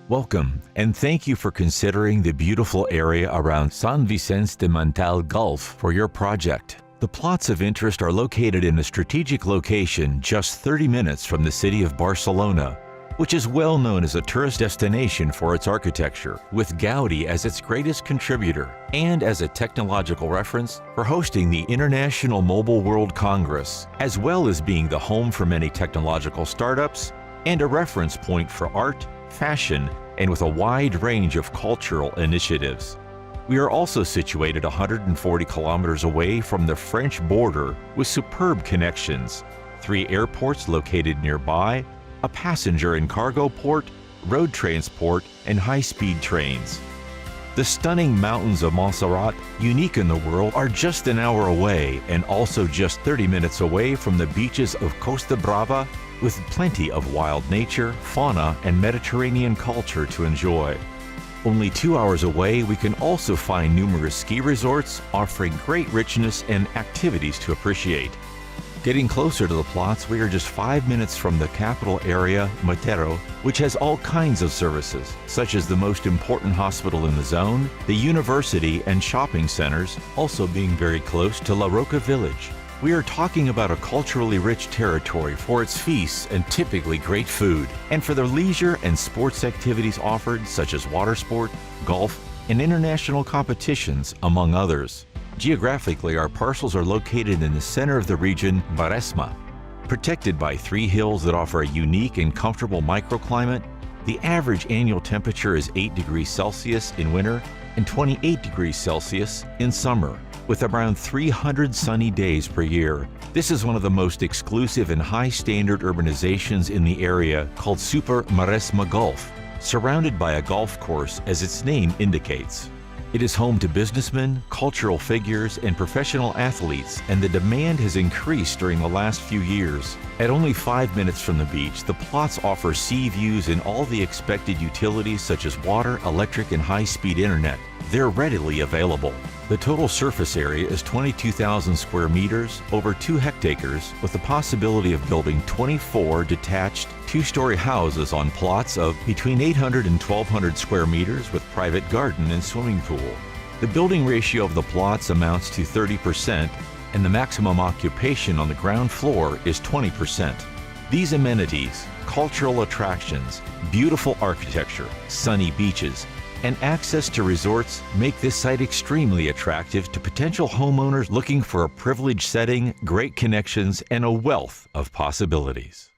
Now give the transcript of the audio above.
Welcome, and thank you for considering the beautiful area around Sant Vicenç de Montalt Gulf for your project. The plots of interest are located in a strategic location just 30 minutes from the city of Barcelona, which is well known as a tourist destination for its architecture, with Gaudi as its greatest contributor, and as a technological reference for hosting the International Mobile World Congress, as well as being the home for many technological startups and a reference point for art, fashion, and with a wide range of cultural initiatives. We are also situated 140 kilometers away from the French border with superb connections, 3 airports located nearby, a passenger and cargo port, road transport, and high-speed trains. The stunning mountains of Montserrat, unique in the world, are just an hour away and also just 30 minutes away from the beaches of Costa Brava, with plenty of wild nature, fauna, and Mediterranean culture to enjoy. Only 2 hours away, we can also find numerous ski resorts offering great richness and activities to appreciate. Getting closer to the plots, we are just 5 minutes from the capital area, Matero, which has all kinds of services, such as the most important hospital in the zone, the university, and shopping centers, also being very close to La Roca village. We are talking about a culturally rich territory for its feasts and typically great food, and for the leisure and sports activities offered such as water sport, golf, and international competitions, among others. Geographically, our parcels are located in the center of the region, Maresme. Protected by 3 hills that offer a unique and comfortable microclimate, the average annual temperature is 8 degrees Celsius in winter and 28 degrees Celsius in summer, with around 300 sunny days per year. This is one of the most exclusive and high-standard urbanizations in the area, called Super Maresme Golf, surrounded by a golf course as its name indicates. It is home to businessmen, cultural figures, and professional athletes, and the demand has increased during the last few years. At only 5 minutes from the beach, the plots offer sea views and all the expected utilities such as water, electric, and high-speed internet. They're readily available. The total surface area is 22,000 square meters, over 2 hectares, with the possibility of building 24 detached 2-story houses on plots of between 800 and 1,200 square meters with private garden and swimming pool. The building ratio of the plots amounts to 30%, and the maximum occupation on the ground floor is 20%. These amenities, cultural attractions, beautiful architecture, sunny beaches, and access to resorts make this site extremely attractive to potential homeowners looking for a privileged setting, great connections, and a wealth of possibilities.